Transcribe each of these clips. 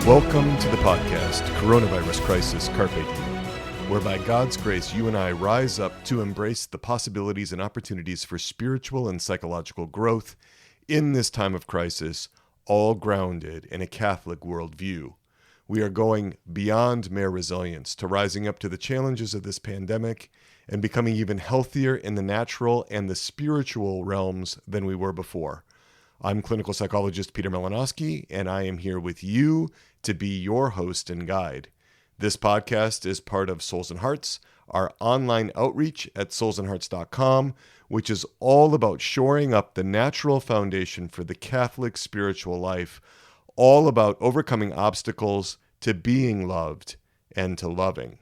Welcome to the podcast, Coronavirus Crisis Carpe Diem, where by God's grace you and I rise up to embrace the possibilities and opportunities for spiritual and psychological growth in this time of crisis, all grounded in a Catholic worldview. We are going beyond mere resilience to rising up to the challenges of this pandemic and becoming even healthier in the natural and the spiritual realms than we were before. I'm clinical psychologist Peter Malinowski, and I am here with you to be your host and guide. This podcast is part of Souls and Hearts, our online outreach at soulsandhearts.com, which is all about shoring up the natural foundation for the Catholic spiritual life, all about overcoming obstacles to being loved and to loving.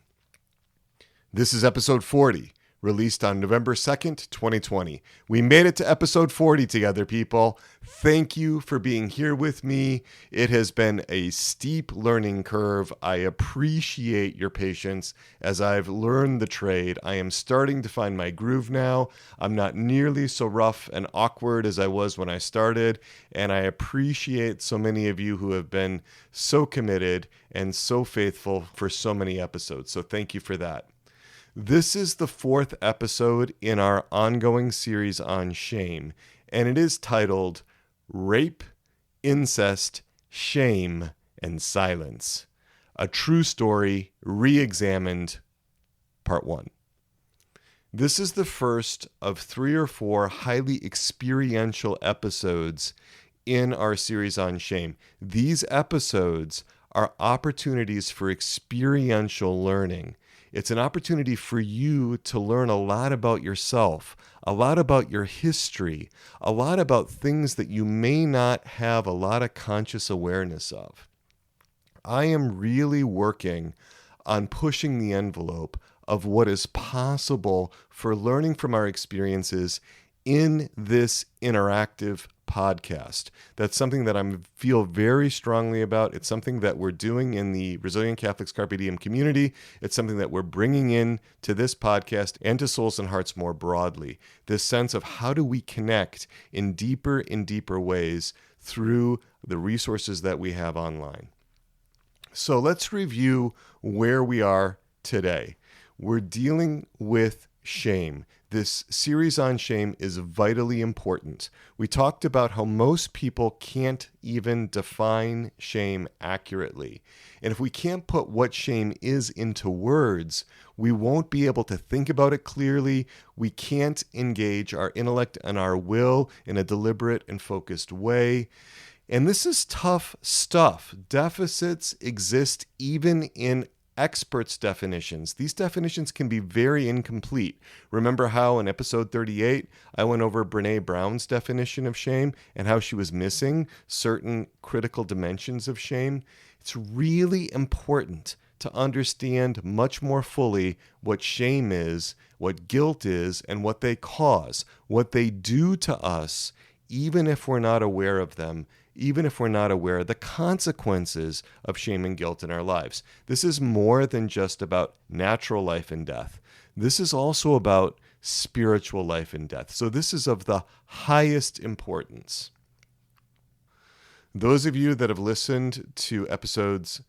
This is episode 40. Released on November 2nd, 2020. We made it to episode 40 together, people. Thank you for being here with me. It has been a steep learning curve. I appreciate your patience as I've learned the trade. I am starting to find my groove now. I'm not nearly so rough and awkward as I was when I started, and I appreciate so many of you who have been so committed and so faithful for so many episodes. So thank you for that. This is the fourth episode in our ongoing series on shame, and it is titled Rape, Incest, Shame, and Silence. A True Story Reexamined, Part 1. This is the first of 3 or 4 highly experiential episodes in our series on shame. These episodes are opportunities for experiential learning. It's an opportunity for you to learn a lot about yourself, a lot about your history, a lot about things that you may not have a lot of conscious awareness of. I am really working on pushing the envelope of what is possible for learning from our experiences in this interactive podcast. That's something that I feel very strongly about. It's something that we're doing in the Resilient Catholics Carpe Diem community. It's something that we're bringing in to this podcast and to Souls and Hearts more broadly. This sense of how do we connect in deeper ways through the resources that we have online. So let's review where we are today. We're dealing with shame. This series on shame is vitally important. We talked about how most people can't even define shame accurately. And if we can't put what shame is into words, we won't be able to think about it clearly. We can't engage our intellect and our will in a deliberate and focused way. And this is tough stuff. Deficits exist even in experts' definitions. These definitions can be very incomplete. Remember how in episode 38, I went over Brene Brown's definition of shame and how she was missing certain critical dimensions of shame? It's really important to understand much more fully what shame is, what guilt is, and what they cause, what they do to us, even if we're not aware of them, even if we're not aware of the consequences of shame and guilt in our lives. This is more than just about natural life and death. This is also about spiritual life and death. So this is of the highest importance. Those of you that have listened to episodes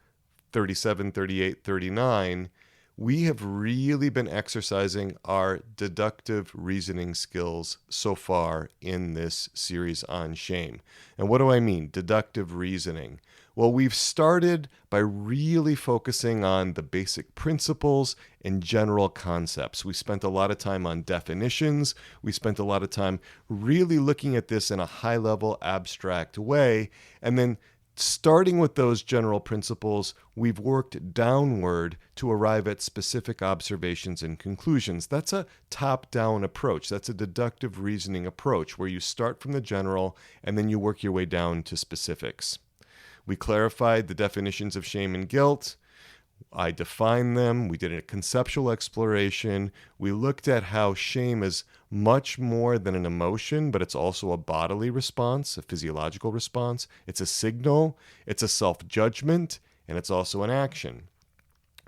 37, 38, 39, we have really been exercising our deductive reasoning skills so far in this series on shame. And what do I mean, deductive reasoning? Well, we've started by really focusing on the basic principles and general concepts. We spent a lot of time on definitions. We spent a lot of time really looking at this in a high-level, abstract way. And then starting with those general principles, we've worked downward to arrive at specific observations and conclusions. That's a top-down approach. That's a deductive reasoning approach where you start from the general and then you work your way down to specifics. We clarified the definitions of shame and guilt. I defined them. We did a conceptual exploration. We looked at how shame is much more than an emotion, but it's also a bodily response, a physiological response. It's a signal, it's a self-judgment, and it's also an action.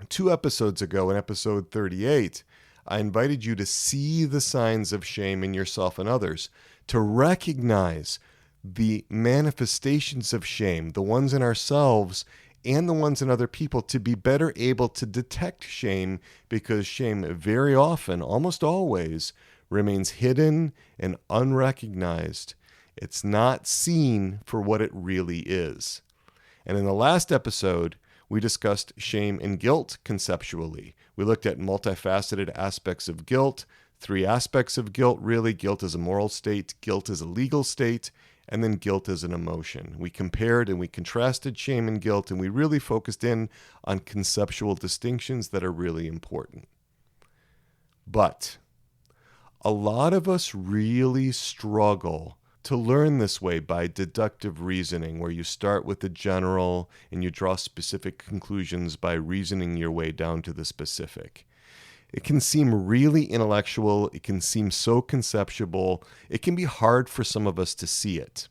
2 episodes ago, in episode 38, I invited you to see the signs of shame in yourself and others, to recognize the manifestations of shame, the ones in ourselves, and the ones in other people to be better able to detect shame, because shame very often, almost always, remains hidden and unrecognized. It's not seen for what it really is. And in the last episode, we discussed shame and guilt conceptually. We looked at multifaceted aspects of guilt, 3 aspects of guilt, really. Guilt is a moral state, guilt is a legal state, and then guilt is an emotion. We compared and we contrasted shame and guilt, and we really focused in on conceptual distinctions that are really important. But a lot of us really struggle to learn this way by deductive reasoning, where you start with the general and you draw specific conclusions by reasoning your way down to the specific. It can seem really intellectual. It can seem so conceptual. It can be hard for some of us to see it.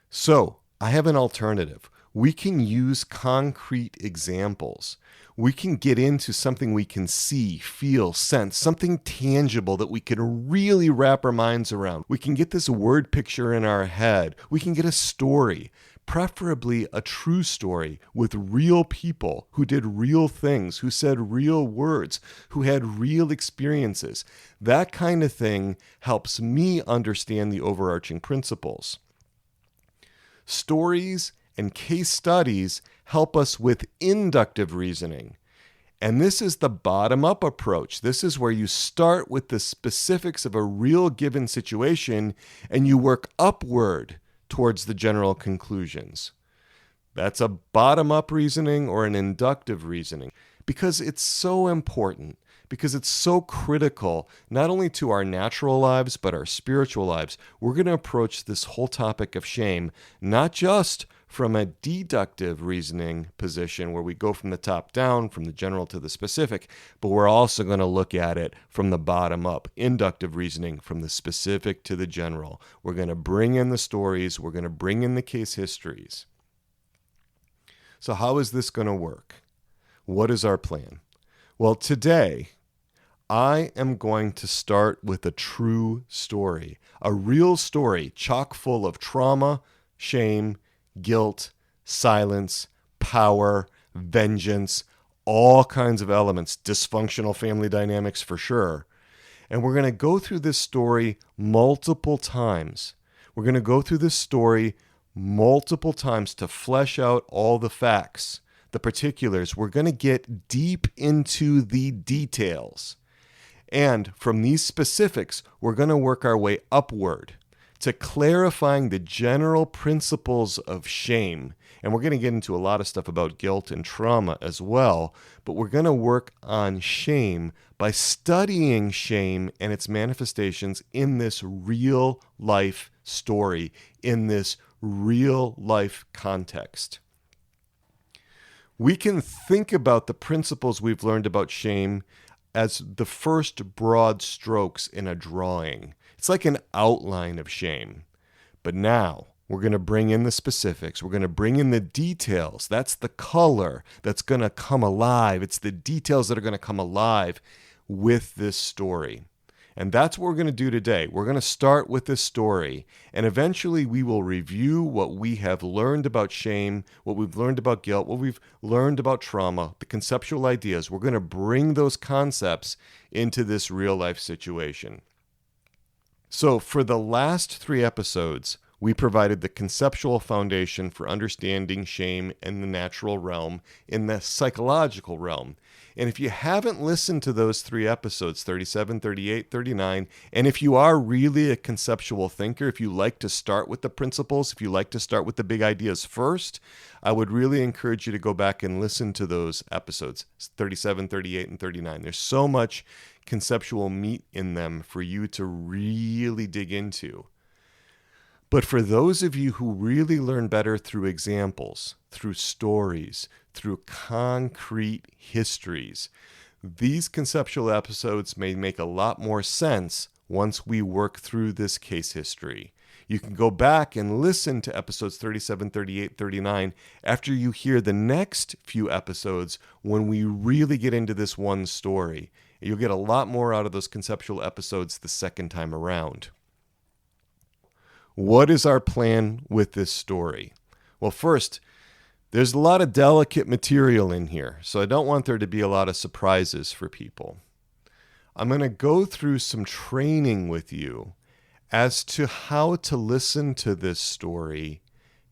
So I have an alternative. We can use concrete examples. We can get into something we can see, feel, sense, something tangible that we can really wrap our minds around. We can get this word picture in our head. We can get a story, preferably a true story with real people who did real things, who said real words, who had real experiences. That kind of thing helps me understand the overarching principles. Stories and case studies help us with inductive reasoning. And this is the bottom-up approach. This is where you start with the specifics of a real given situation and you work upward towards the general conclusions. That's a bottom-up reasoning or an inductive reasoning, because it's so important, because it's so critical, not only to our natural lives, but our spiritual lives. We're going to approach this whole topic of shame, not just from a deductive reasoning position where we go from the top down, from the general to the specific, but we're also going to look at it from the bottom up, inductive reasoning from the specific to the general. We're going to bring in the stories. We're going to bring in the case histories. So how is this going to work? What is our plan? Well, today, I am going to start with a true story, a real story chock full of trauma, shame, guilt, silence, power, vengeance, all kinds of elements, dysfunctional family dynamics for sure. And we're going to go through this story multiple times. We're going to go through this story multiple times to flesh out all the facts, the particulars. We're going to get deep into the details. And from these specifics, we're going to work our way upward to clarifying the general principles of shame. And we're going to get into a lot of stuff about guilt and trauma as well, but we're going to work on shame by studying shame and its manifestations in this real life story, in this real life context. We can think about the principles we've learned about shame as the first broad strokes in a drawing. It's like an outline of shame. But now we're going to bring in the specifics. We're going to bring in the details. That's the color that's going to come alive. It's the details that are going to come alive with this story. And that's what we're going to do today. We're going to start with this story, and eventually we will review what we have learned about shame, what we've learned about guilt, what we've learned about trauma, the conceptual ideas. We're going to bring those concepts into this real-life situation. So for the last 3 episodes, we provided the conceptual foundation for understanding shame in the natural realm, in the psychological realm. And if you haven't listened to those 3 episodes, 37, 38, 39, and if you are really a conceptual thinker, if you like to start with the principles, if you like to start with the big ideas first, I would really encourage you to go back and listen to those episodes, 37, 38, and 39. There's so much conceptual meat in them for you to really dig into. But for those of you who really learn better through examples, through stories, through concrete histories, these conceptual episodes may make a lot more sense once we work through this case history. You can go back and listen to episodes 37, 38, 39 after you hear the next few episodes when we really get into this one story. You'll get a lot more out of those conceptual episodes the second time around. What is our plan with this story? Well, first, There's a lot of delicate material in here, so I don't want there to be a lot of surprises for people. I'm going to go through some training with you as to how to listen to this story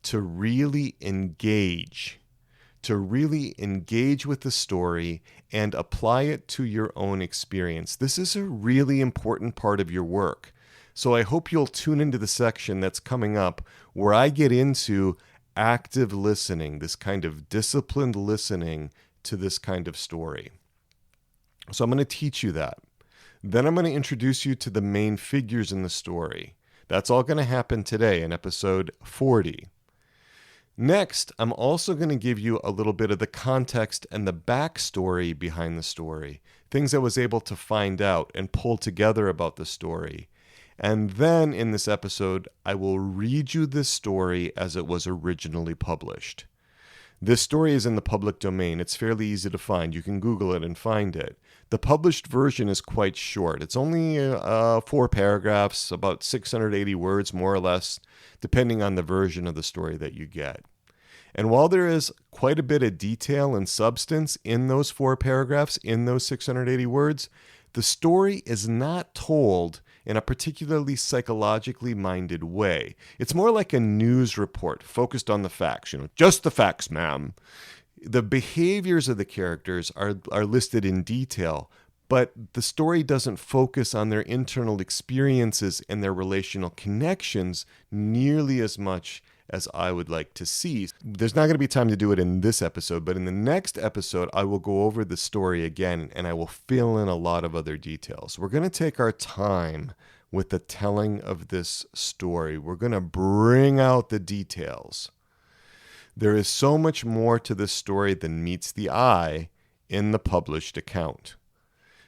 to really engage with the story and apply it to your own experience. This is a really important part of your work. So I hope you'll tune into the section that's coming up where I get into active listening, this kind of disciplined listening to this kind of story. So I'm going to teach you that. Then I'm going to introduce you to the main figures in the story. That's all going to happen today in episode 40. Next, I'm also going to give you a little bit of the context and the backstory behind the story, things I was able to find out and pull together about the story. And then in this episode, I will read you this story as it was originally published. This story is in the public domain. It's fairly easy to find. You can Google it and find it. The published version is quite short. It's only 4 paragraphs, about 680 words, more or less, depending on the version of the story that you get. And while there is quite a bit of detail and substance in those 4 paragraphs, in those 680 words, the story is not told in a particularly psychologically minded way. It's more like a news report focused on the facts. Just the facts, ma'am. The behaviors of the characters are listed in detail, but the story doesn't focus on their internal experiences and their relational connections nearly as much as I would like to see. There's not going to be time to do it in this episode, but in the next episode, I will go over the story again and I will fill in a lot of other details. We're going to take our time with the telling of this story. We're going to bring out the details. There is so much more to this story than meets the eye in the published account.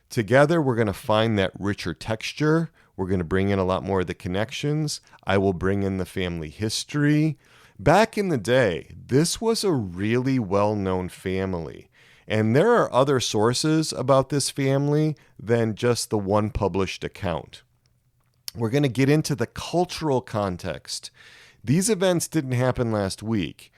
Together, we're going to find that richer texture. We're going to bring in a lot more of the connections. I will bring in the family history. Back in the day, this was a really well-known family. And there are other sources about this family than just the one published account. We're going to get into the cultural context. These events didn't happen last week.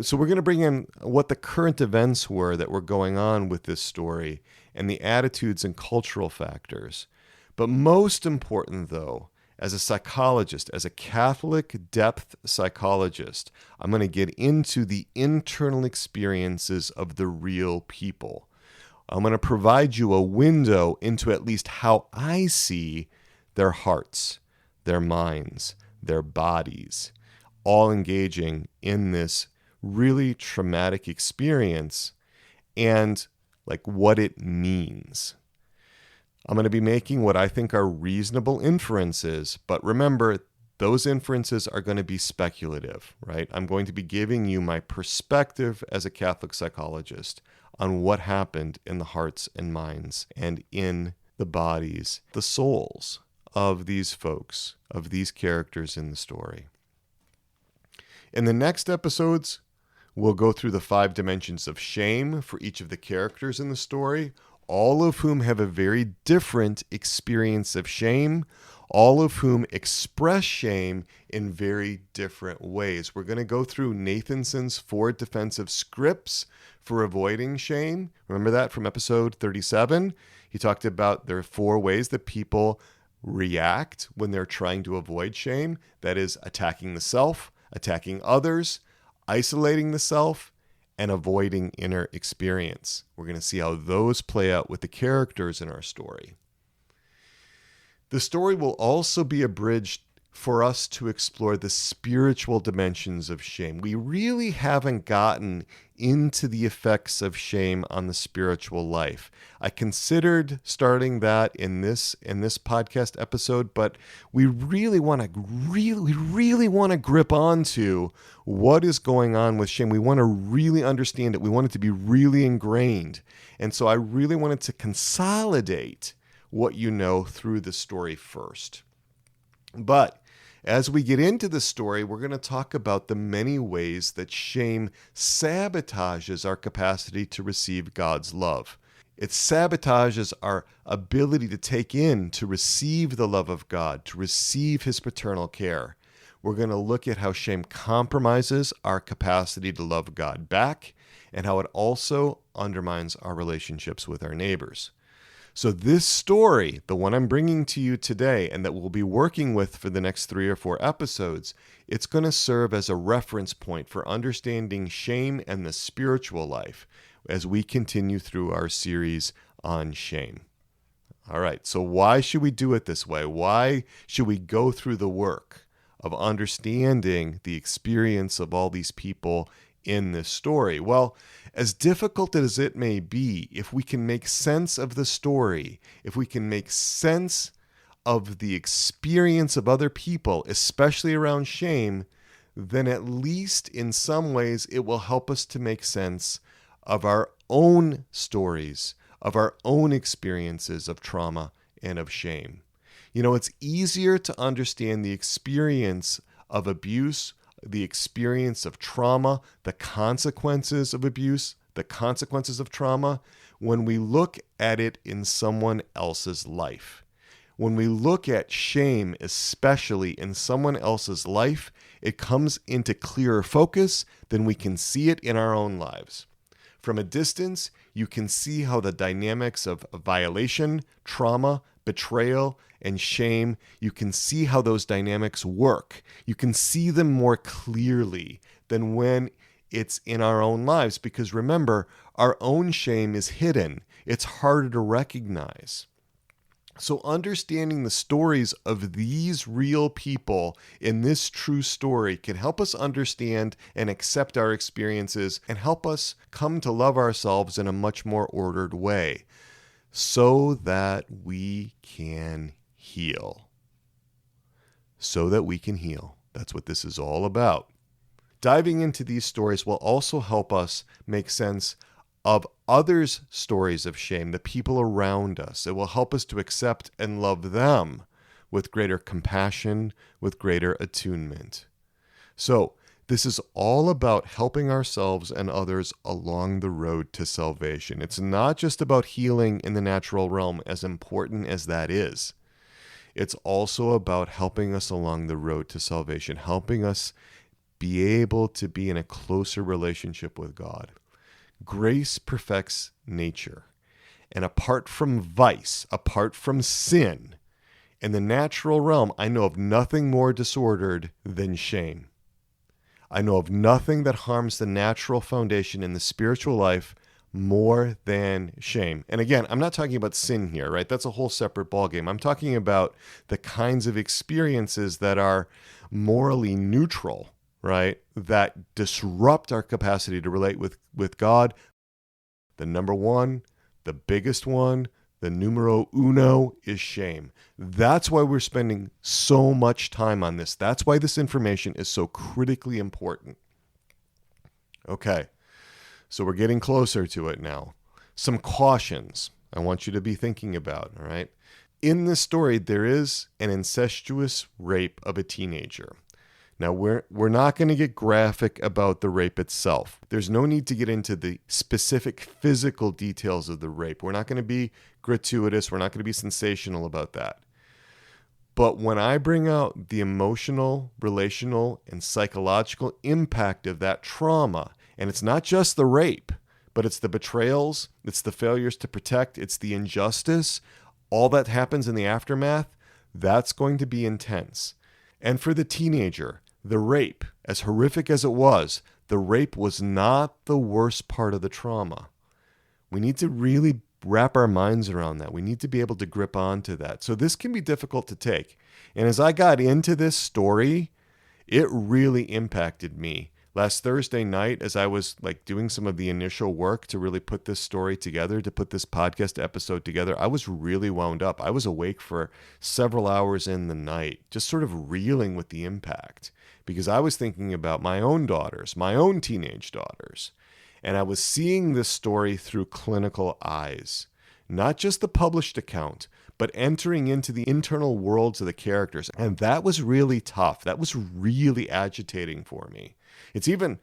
So we're going to bring in what the current events were that were going on with this story and the attitudes and cultural factors. But most important, though, as a psychologist, as a Catholic depth psychologist, I'm going to get into the internal experiences of the real people. I'm going to provide you a window into at least how I see their hearts, their minds, their bodies, all engaging in this really traumatic experience and like what it means. I'm going to be making what I think are reasonable inferences, but remember, those inferences are going to be speculative, right? I'm going to be giving you my perspective as a Catholic psychologist on what happened in the hearts and minds and in the bodies, the souls of these folks, of these characters in the story. In the next episodes, we'll go through the 5 dimensions of shame for each of the characters in the story, all of whom have a very different experience of shame, all of whom express shame in very different ways. We're going to go through Nathanson's 4 defensive scripts for avoiding shame. Remember that from episode 37? He talked about there are 4 ways that people react when they're trying to avoid shame. That is attacking the self, attacking others, isolating the self, and avoiding inner experience. We're going to see how those play out with the characters in our story. The story will also be a bridge for us to explore the spiritual dimensions of shame. We really haven't gotten into the effects of shame on the spiritual life. I considered starting that in this podcast episode, but we really want to grip onto what is going on with shame. We want to really understand it. We want it to be really ingrained. And so I really wanted to consolidate what you know through the story first. But as we get into the story, we're going to talk about the many ways that shame sabotages our capacity to receive God's love. It sabotages our ability to take in, to receive the love of God, to receive His paternal care. We're going to look at how shame compromises our capacity to love God back and how it also undermines our relationships with our neighbors. So this story, the one I'm bringing to you today and that we'll be working with for the next 3 or 4 episodes, it's going to serve as a reference point for understanding shame and the spiritual life as we continue through our series on shame. All right, so why should we do it this way? Why should we go through the work of understanding the experience of all these people in this story? Well, as difficult as it may be, if we can make sense of the story, if we can make sense of the experience of other people, especially around shame, then at least in some ways it will help us to make sense of our own stories, of our own experiences of trauma and of shame. You know, it's easier to understand the experience of abuse, the experience of trauma, the consequences of abuse, the consequences of trauma, when we look at it in someone else's life. When we look at shame, especially in someone else's life, it comes into clearer focus than we can see it in our own lives. From a distance, you can see how the dynamics of violation, trauma, betrayal, and shame, you can see how those dynamics work. You can see them more clearly than when it's in our own lives, because remember, our own shame is hidden. It's harder to recognize. So understanding the stories of these real people in this true story can help us understand and accept our experiences and help us come to love ourselves in a much more ordered way so that we can heal. So that we can heal. That's what this is all about. Diving into these stories will also help us make sense of others' stories of shame, the people around us. It will help us to accept and love them with greater compassion, with greater attunement. So, this is all about helping ourselves and others along the road to salvation. It's not just about healing in the natural realm, as important as that is. It's also about helping us along the road to salvation, helping us be able to be in a closer relationship with God. Grace perfects nature. And apart from vice, apart from sin, in the natural realm, I know of nothing more disordered than shame. I know of nothing that harms the natural foundation in the spiritual life more than shame. And again, I'm not talking about sin here, right? That's a whole separate ballgame. I'm talking about the kinds of experiences that are morally neutral, right, that disrupt our capacity to relate with God. The number one, the biggest one, the numero uno is shame. That's why we're spending so much time on this. That's why this information is so critically important. Okay, so we're getting closer to it now. Some cautions I want you to be thinking about, all right? In this story, there is an incestuous rape of a teenager. Now, we're not going to get graphic about the rape itself. There's no need to get into the specific physical details of the rape. We're not going to be gratuitous. We're not going to be sensational about that. But when I bring out the emotional, relational, and psychological impact of that trauma, and it's not just the rape, but it's the betrayals, it's the failures to protect, it's the injustice, all that happens in the aftermath, that's going to be intense. And for the teenager, the rape, as horrific as it was, the rape was not the worst part of the trauma. We need to really wrap our minds around that. We need to be able to grip onto that. So this can be difficult to take. And as I got into this story, it really impacted me. Last Thursday night, as I was doing some of the initial work to really put this story together, to put this podcast episode together, I was really wound up. I was awake for several hours in the night, just sort of reeling with the impact, because I was thinking about my own daughters, my own teenage daughters, and I was seeing this story through clinical eyes, not just the published account, but entering into the internal worlds of the characters. And that was really tough. That was really agitating for me. It's even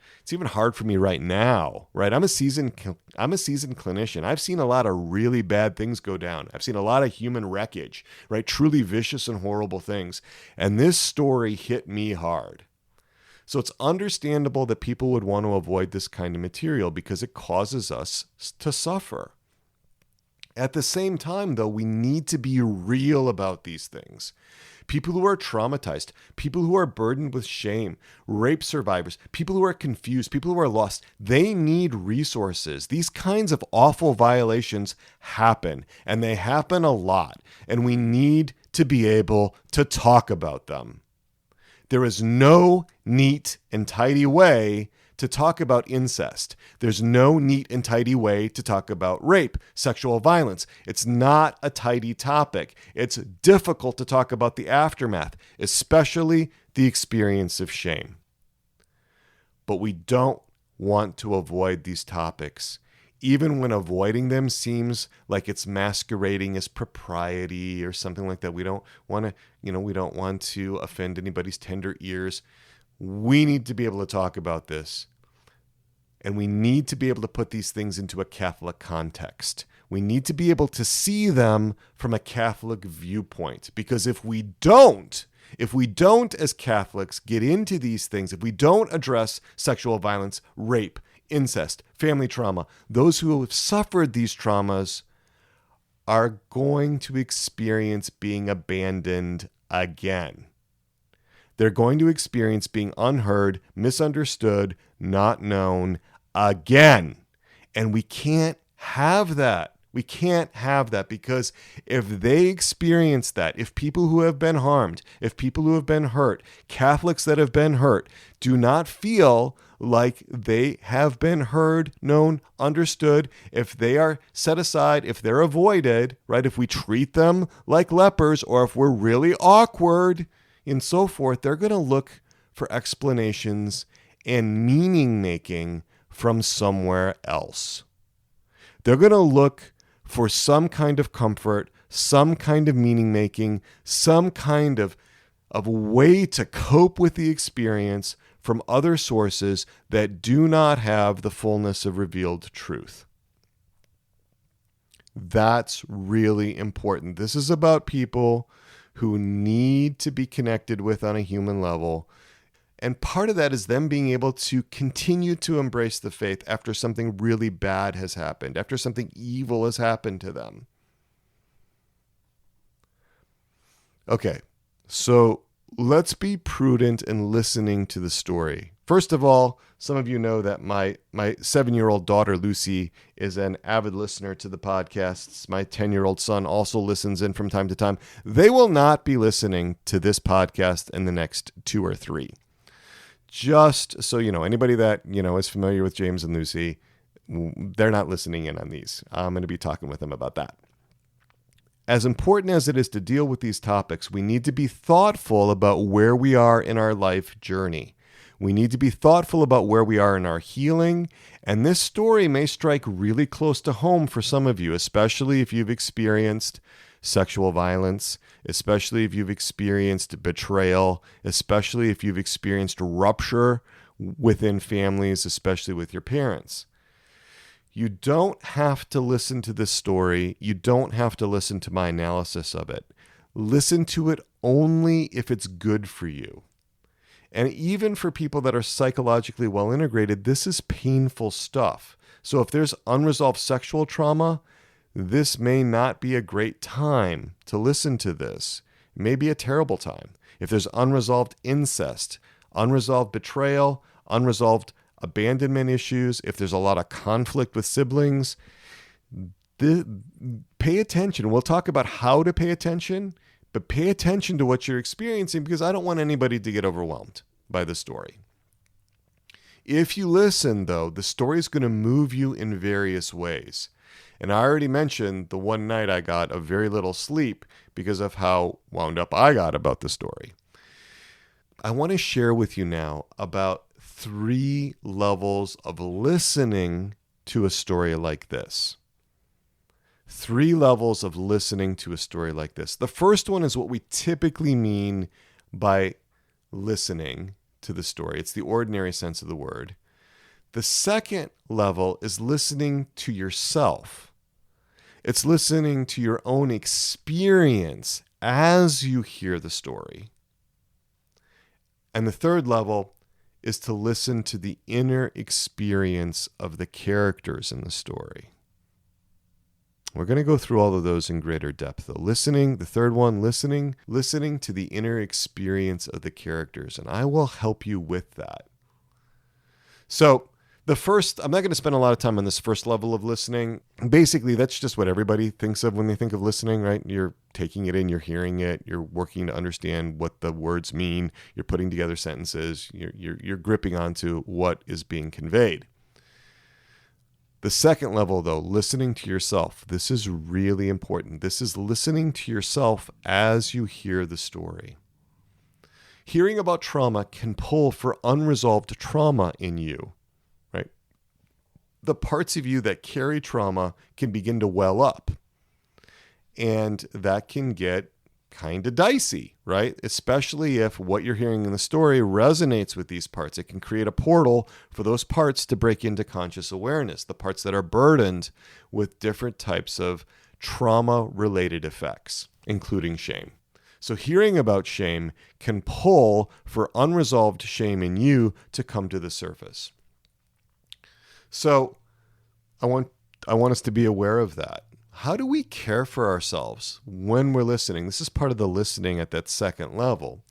hard for me right now, right? I'm a seasoned clinician. I've seen a lot of really bad things go down. I've seen a lot of human wreckage, right? Truly vicious and horrible things. And this story hit me hard. So it's understandable that people would want to avoid this kind of material because it causes us to suffer. At the same time, though, we need to be real about these things. People who are traumatized, people who are burdened with shame, rape survivors, people who are confused, people who are lost, they need resources. These kinds of awful violations happen, and they happen a lot, and we need to be able to talk about them. There is no neat and tidy way to talk about incest. There's no neat and tidy way to talk about rape, sexual violence. It's not a tidy topic. It's difficult to talk about the aftermath, especially the experience of shame. But we don't want to avoid these topics, even when avoiding them seems like it's masquerading as propriety or something like that. We don't want to offend anybody's tender ears. We need to be able to talk about this. And we need to be able to put these things into a Catholic context. We need to be able to see them from a Catholic viewpoint. Because if we don't as Catholics get into these things, if we don't address sexual violence, rape, incest, family trauma, those who have suffered these traumas are going to experience being abandoned again. They're going to experience being unheard, misunderstood, not known again. And we can't have that. We can't have that, because if they experience that, if people who have been harmed, if people who have been hurt, Catholics that have been hurt, do not feel like they have been heard, known, understood, if they are set aside, if they're avoided, right? If we treat them like lepers, or if we're really awkward and so forth, they're going to look for explanations and meaning making from somewhere else. They're going to look for some kind of comfort, some kind of meaning making, some kind of way to cope with the experience from other sources that do not have the fullness of revealed truth. That's really important. This is about people who need to be connected with on a human level. And part of that is them being able to continue to embrace the faith after something really bad has happened, after something evil has happened to them. Okay, so let's be prudent in listening to the story. First of all, some of you know that my 7-year-old daughter, Lucy, is an avid listener to the podcasts. My 10-year-old son also listens in from time to time. They will not be listening to this podcast in the next 2 or 3. Just so you know, anybody that, is familiar with James and Lucy, they're not listening in on these. I'm going to be talking with them about that. As important as it is to deal with these topics, we need to be thoughtful about where we are in our life journey. We need to be thoughtful about where we are in our healing, and this story may strike really close to home for some of you, especially if you've experienced sexual violence, especially if you've experienced betrayal, especially if you've experienced rupture within families, especially with your parents. You don't have to listen to this story. You don't have to listen to my analysis of it. Listen to it only if it's good for you. And even for people that are psychologically well integrated, this is painful stuff. So if there's unresolved sexual trauma, this may not be a great time to listen to this. It may be a terrible time. If there's unresolved incest, unresolved betrayal, unresolved abandonment issues, if there's a lot of conflict with siblings, pay attention. We'll talk about how to pay attention, but pay attention to what you're experiencing, because I don't want anybody to get overwhelmed by the story. If you listen, though, the story is going to move you in various ways. And I already mentioned the one night I got a very little sleep because of how wound up I got about the story. I want to share with you now about 3 levels of listening to a story like this. 3 levels of listening to a story like this. The first one is what we typically mean by listening to the story. It's the ordinary sense of the word. The second level is listening to yourself. It's listening to your own experience as you hear the story. And the third level is to listen to the inner experience of the characters in the story. We're going to go through all of those in greater depth, though. Listening, the third one, listening to the inner experience of the characters, and I will help you with that. So, the first, I'm not going to spend a lot of time on this first level of listening. Basically, that's just what everybody thinks of when they think of listening, right? You're taking it in, you're hearing it, you're working to understand what the words mean, you're putting together sentences, you're gripping onto what is being conveyed. The second level, though, listening to yourself. This is really important. This is listening to yourself as you hear the story. Hearing about trauma can pull for unresolved trauma in you, right? The parts of you that carry trauma can begin to well up, and that can get kind of dicey, right? Especially if what you're hearing in the story resonates with these parts. It can create a portal for those parts to break into conscious awareness, the parts that are burdened with different types of trauma-related effects, including shame. So hearing about shame can pull for unresolved shame in you to come to the surface. So I want us to be aware of that. How do we care for ourselves when we're listening? This is part of the listening at that second level.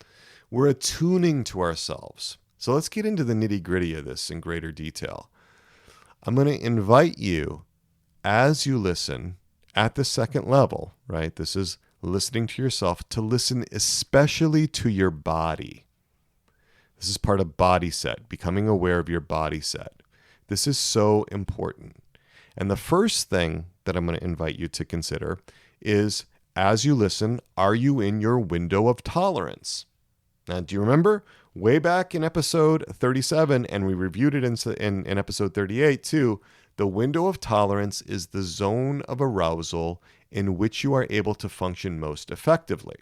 We're attuning to ourselves. So let's get into the nitty-gritty of this in greater detail. I'm going to invite you, as you listen at the second level, right? This is listening to yourself, to listen especially to your body. This is part of body set, becoming aware of your body set. This is so important. And the first thing that I'm going to invite you to consider is, as you listen, are you in your window of tolerance? Now, do you remember way back in episode 37, and we reviewed it in episode 38 too, the window of tolerance is the zone of arousal in which you are able to function most effectively,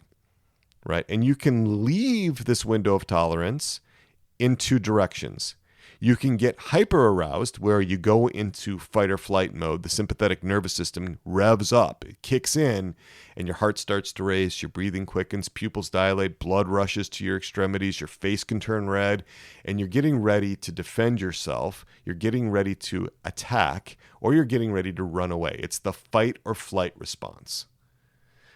right? And you can leave this window of tolerance in 2 directions. You can get hyper-aroused, where you go into fight or flight mode. The sympathetic nervous system revs up, it kicks in, and your heart starts to race, your breathing quickens, pupils dilate, blood rushes to your extremities, your face can turn red, and you're getting ready to defend yourself, you're getting ready to attack, or you're getting ready to run away. It's the fight or flight response.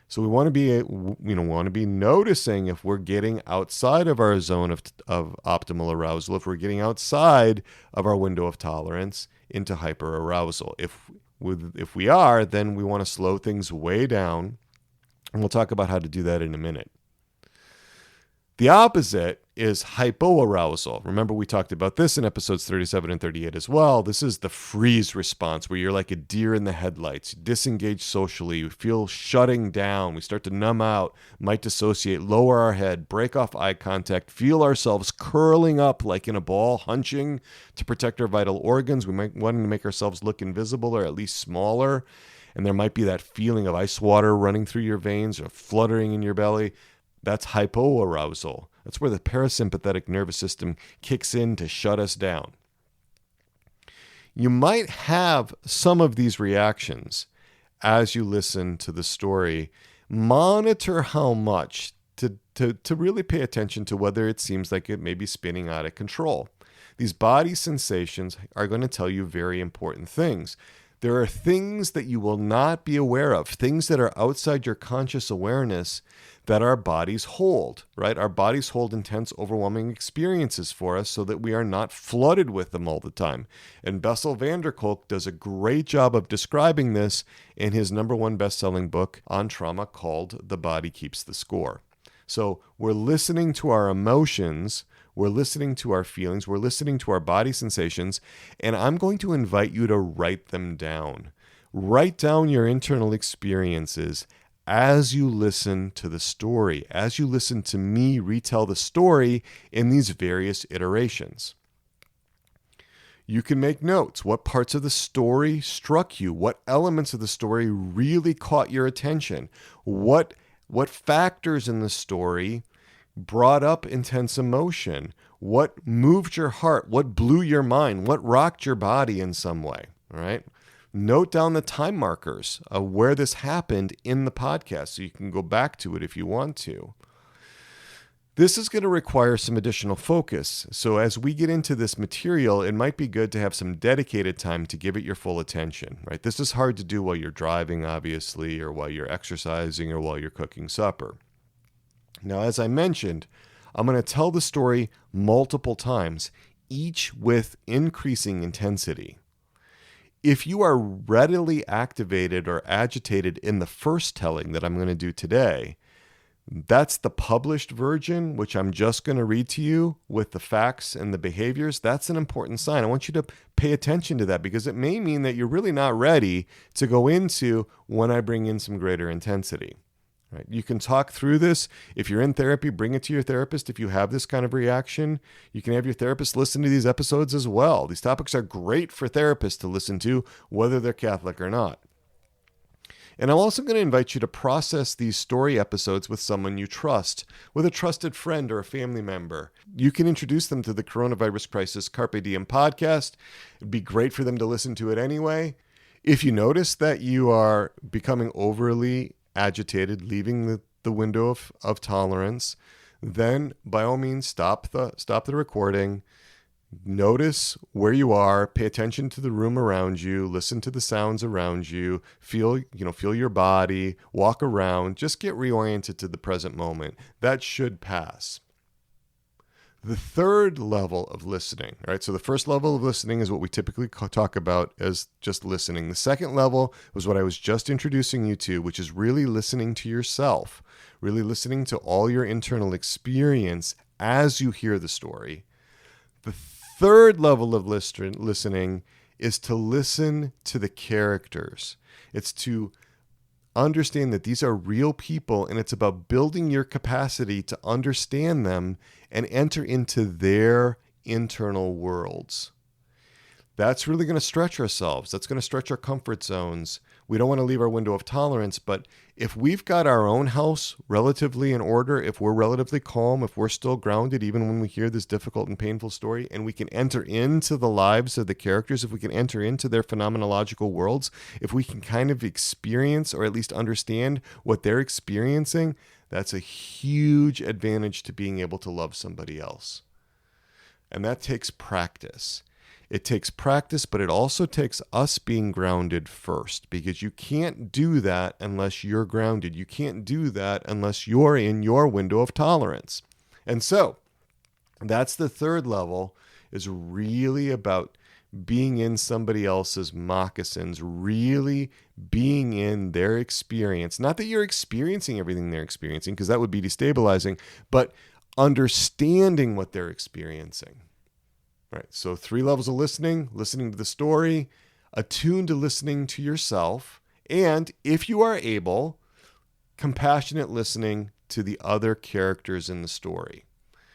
So we want to be noticing if we're getting outside of our zone of optimal arousal, if we're getting outside of our window of tolerance into hyperarousal. If we are, then we want to slow things way down, and we'll talk about how to do that in a minute. The opposite is hypoarousal. Remember, we talked about this in episodes 37 and 38 as well. This is the freeze response, where you're like a deer in the headlights. You disengage socially. You feel shutting down. We start to numb out, might dissociate, lower our head, break off eye contact, feel ourselves curling up like in a ball, hunching to protect our vital organs. We might want to make ourselves look invisible or at least smaller. And there might be that feeling of ice water running through your veins or fluttering in your belly. That's hypoarousal. That's where the parasympathetic nervous system kicks in to shut us down. You might have some of these reactions as you listen to the story. Monitor how much to really pay attention to whether it seems like it may be spinning out of control. These body sensations are going to tell you very important things. There are things that you will not be aware of, things that are outside your conscious awareness that our bodies hold, right? Our bodies hold intense, overwhelming experiences for us so that we are not flooded with them all the time. And Bessel van der Kolk does a great job of describing this in his #1 best-selling book on trauma called The Body Keeps the Score. So we're listening to our emotions, we're listening to our feelings, we're listening to our body sensations, and I'm going to invite you to write them down. Write down your internal experiences as you listen to the story, as you listen to me retell the story in these various iterations. You can make notes. What parts of the story struck you? What elements of the story really caught your attention? What factors in the story brought up intense emotion? What moved your heart? What blew your mind? What rocked your body in some way? All right. Note down the time markers of where this happened in the podcast so you can go back to it if you want to. This is going to require some additional focus. So as we get into this material, it might be good to have some dedicated time to give it your full attention, right? This is hard to do while you're driving, obviously, or while you're exercising, or while you're cooking supper. Now, as I mentioned, I'm going to tell the story multiple times, each with increasing intensity. If you are readily activated or agitated in the first telling that I'm going to do today, that's the published version, which I'm just going to read to you with the facts and the behaviors. That's an important sign. I want you to pay attention to that because it may mean that you're really not ready to go into when I bring in some greater intensity. Right? You can talk through this. If you're in therapy, bring it to your therapist. If you have this kind of reaction, you can have your therapist listen to these episodes as well. These topics are great for therapists to listen to, whether they're Catholic or not. And I'm also going to invite you to process these story episodes with someone you trust, with a trusted friend or a family member. You can introduce them to the Coronavirus Crisis Carpe Diem podcast. It'd be great for them to listen to it anyway. If you notice that you are becoming overly agitated, leaving the window of tolerance, then by all means stop the recording. Notice where you are, pay attention to the room around you, listen to the sounds around you, feel your body, walk around, just get reoriented to the present moment. That should pass. The third level of listening, right? So the first level of listening is what we typically talk about as just listening. The second level was what I was just introducing you to, which is really listening to yourself, really listening to all your internal experience as you hear the story. The third level of listening is to listen to the characters. It's to understand that these are real people, and it's about building your capacity to understand them and enter into their internal worlds. That's really going to stretch ourselves. That's going to stretch our comfort zones. We don't want to leave our window of tolerance, but if we've got our own house relatively in order, if we're relatively calm, if we're still grounded, even when we hear this difficult and painful story, and we can enter into the lives of the characters, if we can enter into their phenomenological worlds, if we can kind of experience or at least understand what they're experiencing, that's a huge advantage to being able to love somebody else. And that takes practice. It takes practice, but it also takes us being grounded first, because you can't do that unless you're grounded. You can't do that unless you're in your window of tolerance. And so that's the third level, is really about being in somebody else's moccasins, really being in their experience. Not that you're experiencing everything they're experiencing, because that would be destabilizing, but understanding what they're experiencing. Right. So 3 levels of listening to the story, attuned to listening to yourself, and if you are able, compassionate listening to the other characters in the story.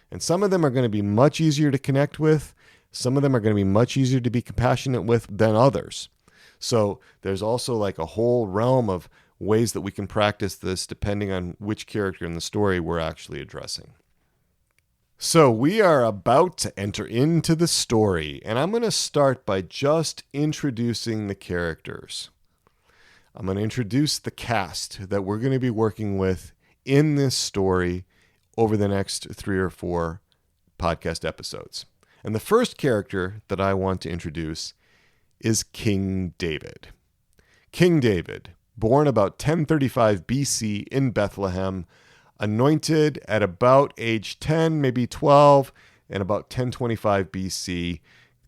And some of them are going to be much easier to connect with. Some of them are going to be much easier to be compassionate with than others. So there's also like a whole realm of ways that we can practice this depending on which character in the story we're actually addressing. So we are about to enter into the story, and I'm going to start by just introducing the characters. I'm going to introduce the cast that we're going to be working with in this story over the next 3 or 4 podcast episodes. And the first character that I want to introduce is King David. King David, born about 1035 BC in Bethlehem, anointed at about age 10, maybe 12, and about 1025 BC.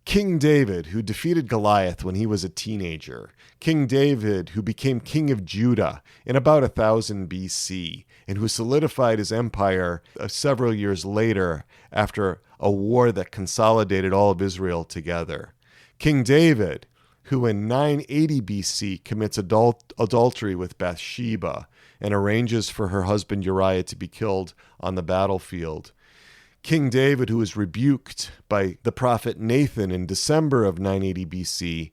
King David, who defeated Goliath when he was a teenager. King David, who became king of Judah in about 1000 BC, and who solidified his empire several years later after a war that consolidated all of Israel together. King David, who in 980 BC commits adultery with Bathsheba and arranges for her husband Uriah to be killed on the battlefield. King David, who was rebuked by the prophet Nathan in December of 980 BC,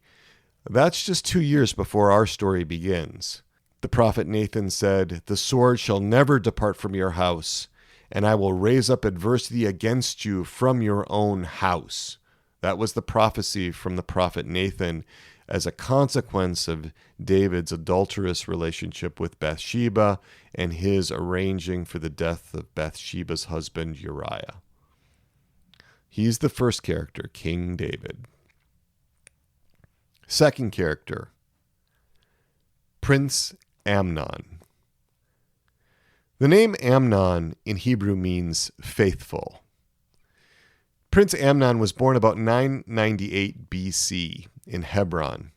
that's just 2 years before our story begins. The prophet Nathan said, "The sword shall never depart from your house, and I will raise up adversity against you from your own house." That was the prophecy from the prophet Nathan as a consequence of David's adulterous relationship with Bathsheba and his arranging for the death of Bathsheba's husband Uriah. He's the first character, King David. Second character, Prince Amnon. The name Amnon in Hebrew means faithful. Prince Amnon was born about 998 BC in Hebron.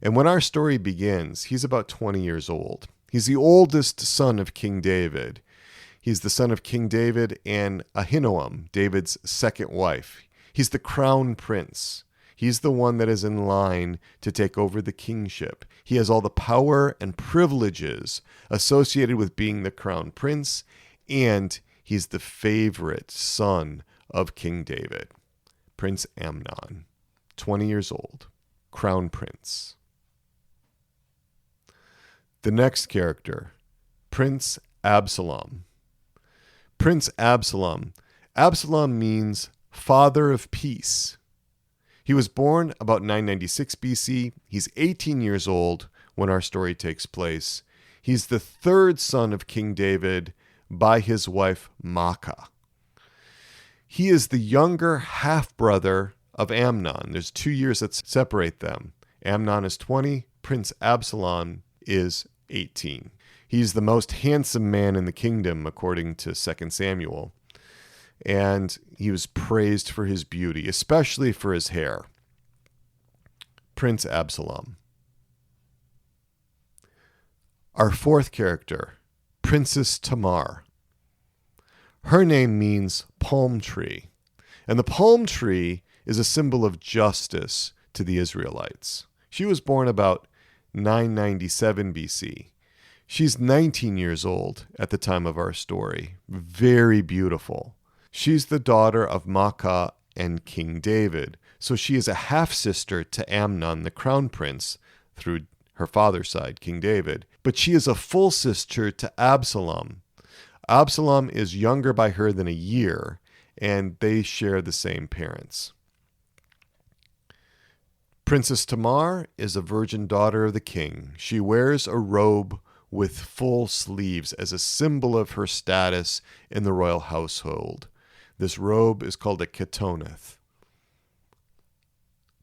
And when our story begins, he's about 20 years old. He's the oldest son of King David. He's the son of King David and Ahinoam, David's second wife. He's the crown prince. He's the one that is in line to take over the kingship. He has all the power and privileges associated with being the crown prince, and he's the favorite son of King David. Prince Amnon, 20 years old, crown prince. The next character, Prince Absalom. Prince Absalom. Absalom means father of peace. He was born about 996 BC. He's 18 years old when our story takes place. He's the third son of King David by his wife Maacah. He is the younger half-brother of Amnon. There's 2 years that separate them. Amnon is 20. Prince Absalom is 18. He's the most handsome man in the kingdom, according to 2 Samuel. And he was praised for his beauty, especially for his hair. Prince Absalom. Our fourth character, Princess Tamar. Her name means palm tree. And the palm tree is a symbol of justice to the Israelites. She was born about 997 BC. She's 19 years old at the time of our story. Very beautiful. She's the daughter of Maacah and King David. So she is a half-sister to Amnon, the crown prince, through her father's side, King David. But she is a full sister to Absalom. Absalom is younger by her than a year, and they share the same parents. Princess Tamar is a virgin daughter of the king. She wears a robe with full sleeves as a symbol of her status in the royal household. This robe is called a ketoneth.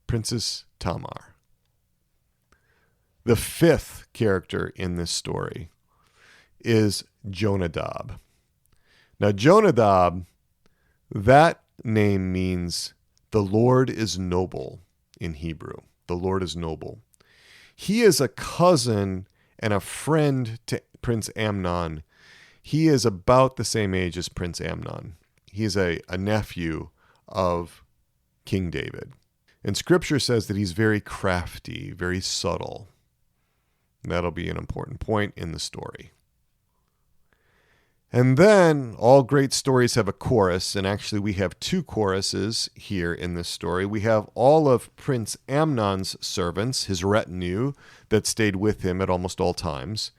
Princess Tamar. The fifth character in this story is Jonadab. Now, Jonadab, that name means the Lord is noble in Hebrew. The Lord is noble. He is a cousin and a friend to Prince Amnon. He is about the same age as Prince Amnon. He is a nephew of King David. And Scripture says that he's very crafty, very subtle. That'll be an important point in the story. And then all great stories have a chorus, and actually we have two choruses here in this story. We have all of Prince Amnon's servants, his retinue, that stayed with him at almost all times.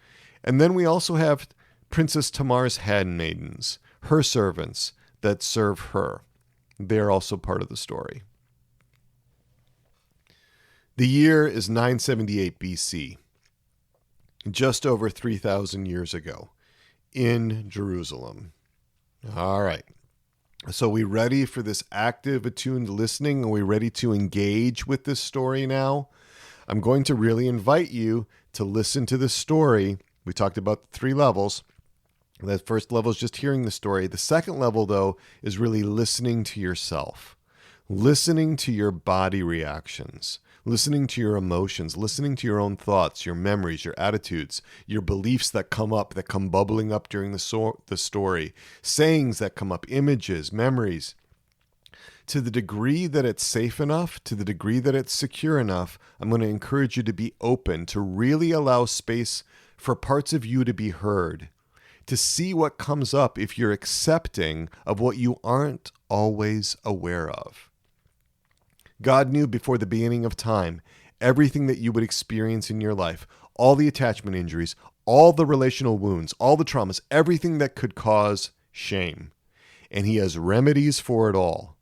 And then we also have Princess Tamar's handmaidens, her servants, that serve her. They're also part of the story. The year is 978 BC, just over 3,000 years ago, in Jerusalem. All right. So we ready for this active, attuned listening? Are we ready to engage with this story now? I'm going to really invite you to listen to this story. We talked about the 3 levels. The first level is just hearing the story. The second level, though, is really listening to yourself, listening to your body reactions, listening to your emotions, listening to your own thoughts, your memories, your attitudes, your beliefs that come up, that come bubbling up during the story, sayings that come up, images, memories. To the degree that it's safe enough, to the degree that it's secure enough, I'm going to encourage you to be open, to really allow space for parts of you to be heard. to see what comes up if you're accepting of what you aren't always aware of. God knew before the beginning of time everything that you would experience in your life, all the attachment injuries, all the relational wounds, all the traumas, everything that could cause shame. And He has remedies for it all.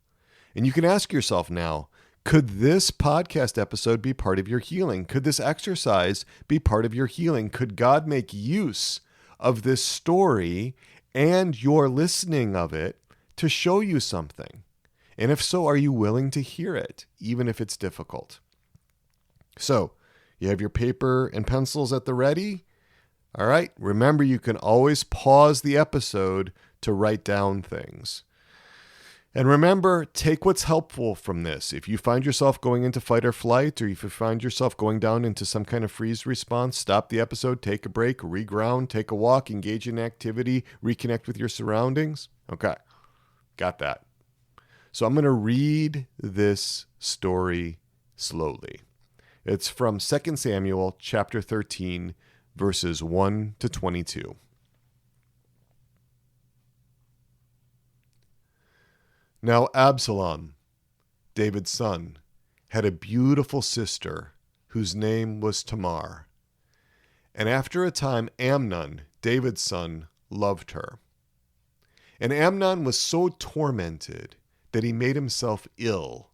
And you can ask yourself now, could this podcast episode be part of your healing? Could this exercise be part of your healing? Could God make use of this story and your listening of it to show you something? And if so, are you willing to hear it, even if it's difficult? So, you have your paper and pencils at the ready? All right, remember you can always pause the episode to write down things. And remember, take what's helpful from this. If you find yourself going into fight or flight, or if you find yourself going down into some kind of freeze response, stop the episode, take a break, reground, take a walk, engage in activity, reconnect with your surroundings. Okay, got that. So I'm going to read this story slowly. It's from 2 Samuel chapter 13, verses 1 to 22. Now Absalom, David's son, had a beautiful sister whose name was Tamar. And after a time, Amnon, David's son, loved her. And Amnon was so tormented that he made himself ill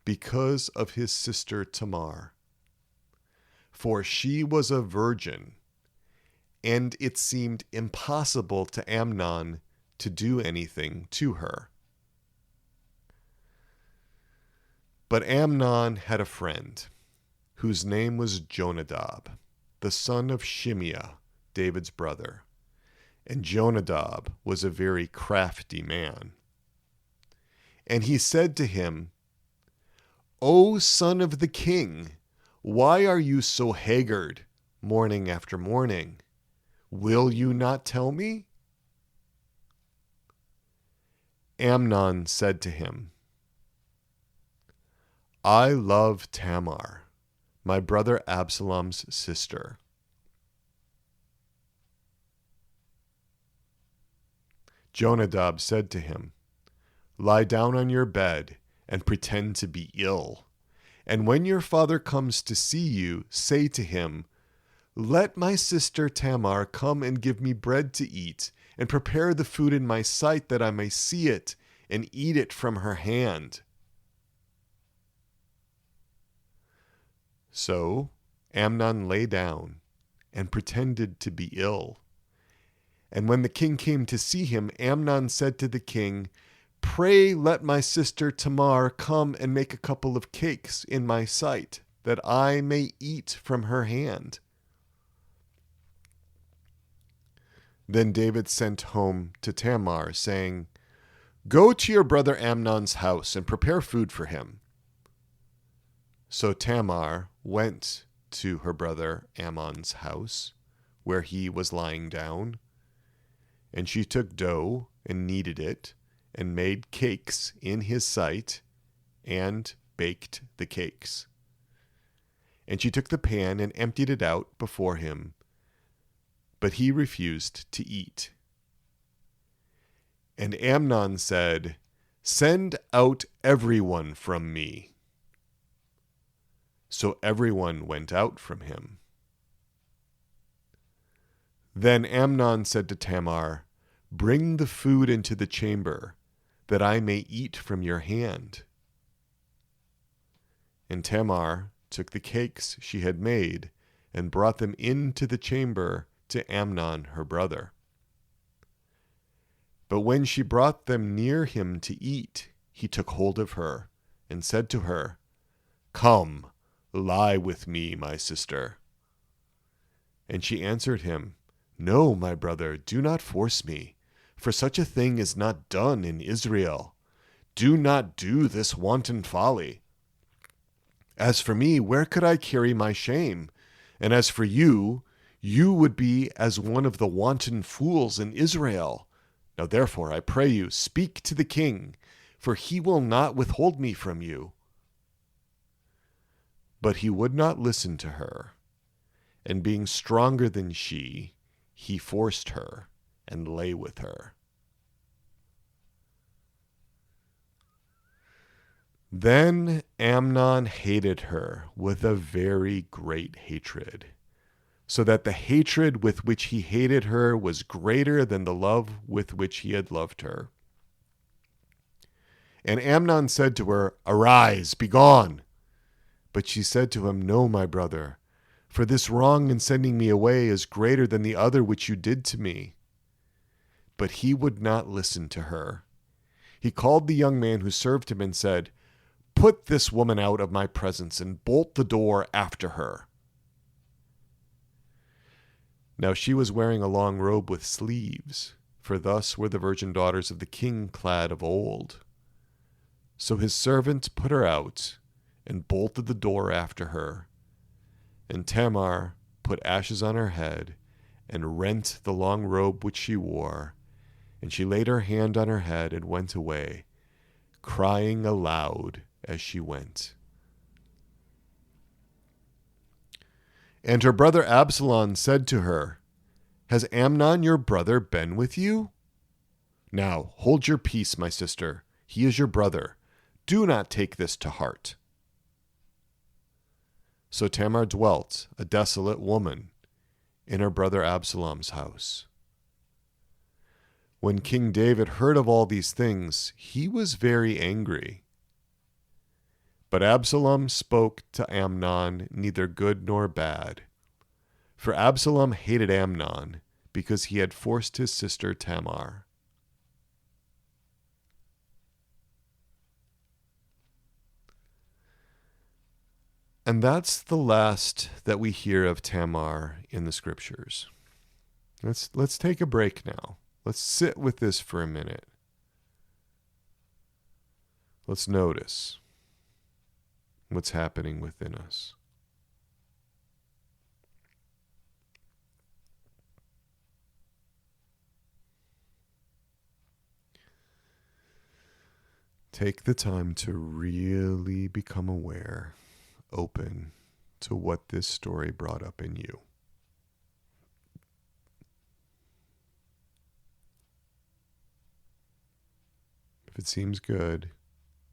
because of his sister Tamar. For she was a virgin, and it seemed impossible to Amnon to do anything to her. But Amnon had a friend, whose name was Jonadab, the son of Shimeah, David's brother. And Jonadab was a very crafty man. And he said to him, O son of the king, why are you so haggard morning after morning? Will you not tell me? Amnon said to him, I love Tamar, my brother Absalom's sister. Jonadab said to him, Lie down on your bed and pretend to be ill. And when your father comes to see you, say to him, Let my sister Tamar come and give me bread to eat, and prepare the food in my sight that I may see it and eat it from her hand. So Amnon lay down and pretended to be ill. And when the king came to see him, Amnon said to the king, Pray let my sister Tamar come and make a couple of cakes in my sight, that I may eat from her hand. Then David sent home to Tamar, saying, Go to your brother Amnon's house and prepare food for him. So Tamar went to her brother Amnon's house, where he was lying down, and she took dough and kneaded it, and made cakes in his sight, and baked the cakes. And she took the pan and emptied it out before him, but he refused to eat. And Amnon said, Send out everyone from me. So everyone went out from him. Then Amnon said to Tamar, Bring the food into the chamber, that I may eat from your hand. And Tamar took the cakes she had made and brought them into the chamber to Amnon her brother. But when she brought them near him to eat, he took hold of her and said to her, Come, lie with me, my sister. And she answered him, No, my brother, do not force me, for such a thing is not done in Israel. Do not do this wanton folly. As for me, where could I carry my shame? And as for you, you would be as one of the wanton fools in Israel. Now therefore, I pray you, speak to the king, for he will not withhold me from you. But he would not listen to her, and being stronger than she, he forced her, and lay with her. Then Amnon hated her with a very great hatred, so that the hatred with which he hated her was greater than the love with which he had loved her. And Amnon said to her, "Arise, begone." But she said to him, "No, my brother, for this wrong in sending me away is greater than the other which you did to me." But he would not listen to her. He called the young man who served him and said, "Put this woman out of my presence and bolt the door after her." Now she was wearing a long robe with sleeves, for thus were the virgin daughters of the king clad of old. So his servant put her out and bolted the door after her. And Tamar put ashes on her head and rent the long robe which she wore, and she laid her hand on her head and went away, crying aloud as she went. And her brother Absalom said to her, "Has Amnon your brother been with you? Now hold your peace, my sister. He is your brother. Do not take this to heart." So Tamar dwelt, a desolate woman, in her brother Absalom's house. When King David heard of all these things, he was very angry. But Absalom spoke to Amnon neither good nor bad. For Absalom hated Amnon because he had forced his sister Tamar. And that's the last that we hear of Tamar in the scriptures. Let's take a break now. Let's sit with this for a minute. Let's notice what's happening within us. Take the time to really become aware, open to what this story brought up in you. If it seems good,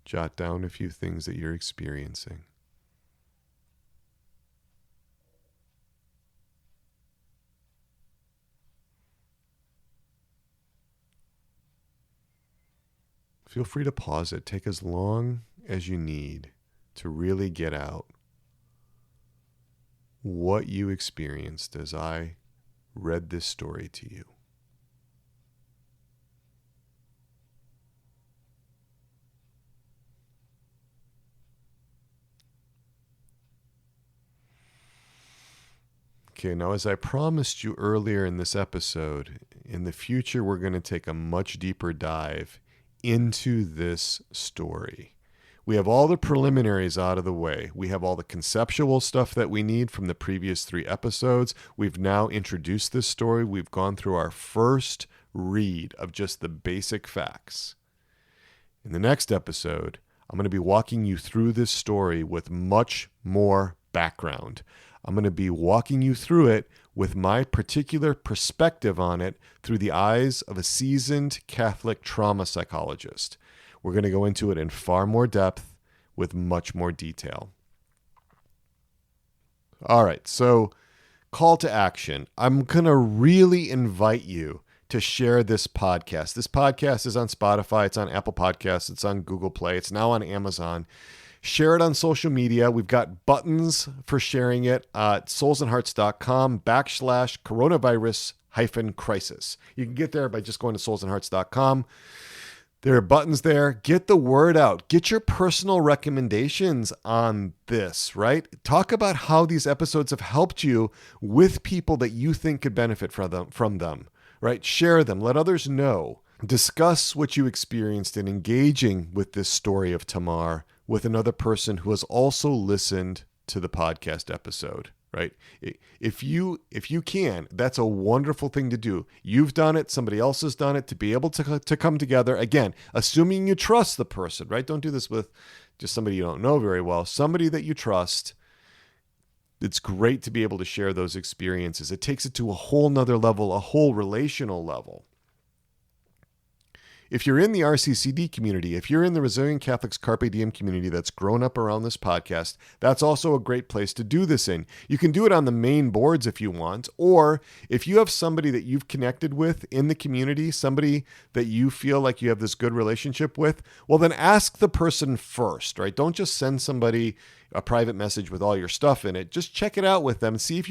jot down a few things that you're experiencing. Feel free to pause it. Take as long as you need to really get out what you experienced as I read this story to you. Okay, now as I promised you earlier in this episode, in the future we're going to take a much deeper dive into this story. We have all the preliminaries out of the way. We have all the conceptual stuff that we need from the previous 3 episodes. We've now introduced this story. We've gone through our first read of just the basic facts. In the next episode, I'm going to be walking you through this story with much more background. I'm going to be walking you through it with my particular perspective on it through the eyes of a seasoned Catholic trauma psychologist. We're going to go into it in far more depth with much more detail. All right, so call to action. I'm going to really invite you to share this podcast. This podcast is on Spotify, it's on Apple Podcasts, it's on Google Play, it's now on Amazon. Share it on social media. We've got buttons for sharing it at soulsandhearts.com/coronavirus-crisis. You can get there by just going to soulsandhearts.com. There are buttons there. Get the word out. Get your personal recommendations on this, right? Talk about how these episodes have helped you with people that you think could benefit from them, right? Share them. Let others know. Discuss what you experienced in engaging with this story of Tamar with another person who has also listened to the podcast episode, right? If you can, that's a wonderful thing to do. You've done it. Somebody else has done it. To be able to come together, again, assuming you trust the person, right? Don't do this with just somebody you don't know very well. Somebody that you trust. It's great to be able to share those experiences. It takes it to a whole nother level, a whole relational level. If you're in the RCCD community, if you're in the Resilient Catholics Carpe Diem community that's grown up around this podcast, that's also a great place to do this in. You can do it on the main boards if you want, or if you have somebody that you've connected with in the community, somebody that you feel like you have this good relationship with, well, then ask the person first, right? Don't just send somebody a private message with all your stuff in it. Just check it out with them. See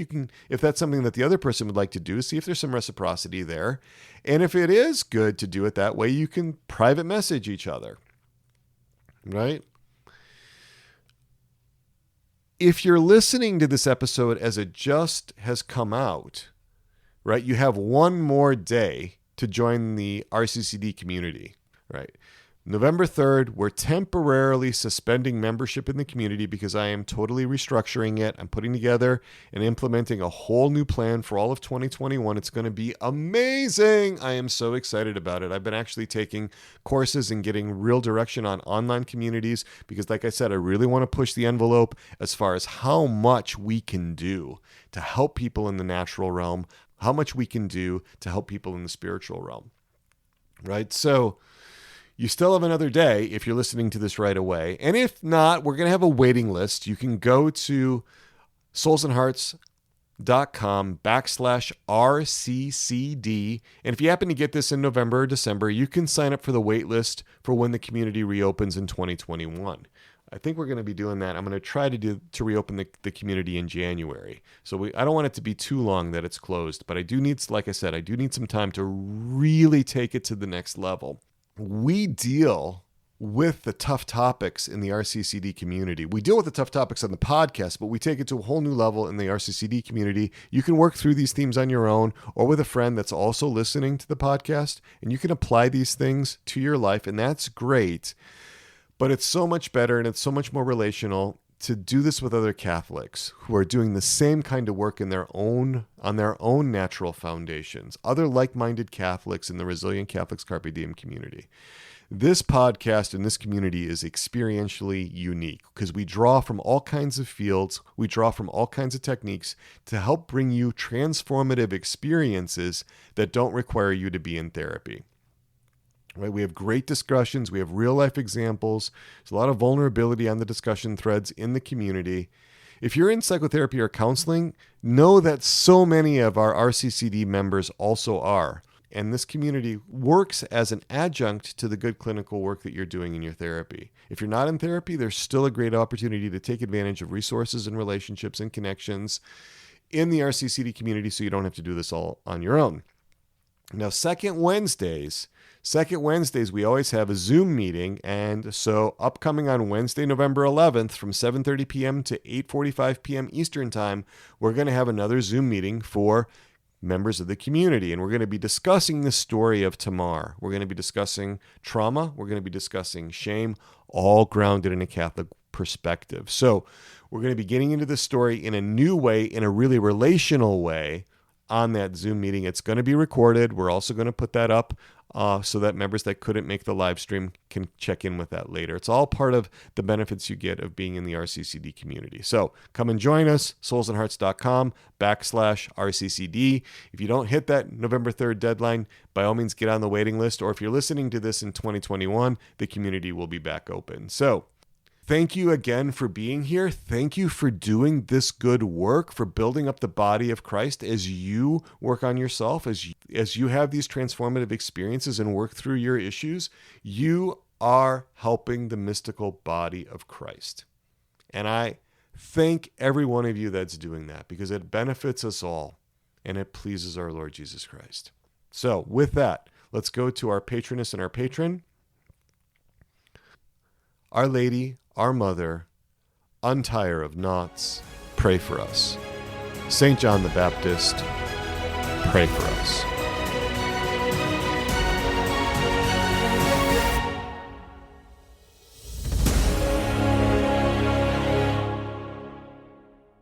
if that's something that the other person would like to do. See if there's some reciprocity there. And if it is good to do it that way, you can private message each other, right? If you're listening to this episode as it just has come out, right, you have one more day to join the RCCD community, right? November 3rd, we're temporarily suspending membership in the community because I am totally restructuring it. I'm putting together and implementing a whole new plan for all of 2021. It's going to be amazing. I am so excited about it. I've been actually taking courses and getting real direction on online communities because, like I said, I really want to push the envelope as far as how much we can do to help people in the natural realm, how much we can do to help people in the spiritual realm, right? So you still have another day if you're listening to this right away. And if not, we're going to have a waiting list. You can go to soulsandhearts.com/RCCD. And if you happen to get this in November or December, you can sign up for the wait list for when the community reopens in 2021. I think we're going to be doing that. I'm going to try to reopen the community in January. So I don't want it to be too long that it's closed, but I do need, like I said, I do need some time to really take it to the next level. We deal with the tough topics in the RCCD community. We deal with the tough topics on the podcast, but we take it to a whole new level in the RCCD community. You can work through these themes on your own or with a friend that's also listening to the podcast, and you can apply these things to your life, and that's great. But it's so much better and it's so much more relational to do this with other Catholics who are doing the same kind of work on their own natural foundations, other like-minded Catholics in the Resilient Catholics Carpe Diem community. This podcast and this community is experientially unique because we draw from all kinds of fields, we draw from all kinds of techniques to help bring you transformative experiences that don't require you to be in therapy. Right? We have great discussions. We have real life examples. There's a lot of vulnerability on the discussion threads in the community. If you're in psychotherapy or counseling, know that so many of our RCCD members also are. And this community works as an adjunct to the good clinical work that you're doing in your therapy. If you're not in therapy, there's still a great opportunity to take advantage of resources and relationships and connections in the RCCD community so you don't have to do this all on your own. Now, second Wednesdays, we always have a Zoom meeting. And so upcoming on Wednesday, November 11th from 7:30 p.m. to 8:45 p.m. Eastern Time, we're going to have another Zoom meeting for members of the community. And we're going to be discussing the story of Tamar. We're going to be discussing trauma. We're going to be discussing shame, all grounded in a Catholic perspective. So we're going to be getting into the story in a new way, in a really relational way on that Zoom meeting. It's going to be recorded. We're also going to put that up so that members that couldn't make the live stream can check in with that later. It's all part of the benefits you get of being in the RCCD community. So come and join us, soulsandhearts.com/RCCD. If you don't hit that November 3rd deadline, by all means get on the waiting list. Or if you're listening to this in 2021, the community will be back open. So thank you again for being here. Thank you for doing this good work, for building up the body of Christ as you work on yourself, as you have these transformative experiences and work through your issues. You are helping the mystical body of Christ. And I thank every one of you that's doing that because it benefits us all and it pleases our Lord Jesus Christ. So with that, let's go to our patroness and our patron. Our Lady, our Mother, untire of knots, pray for us. St. John the Baptist, pray for us.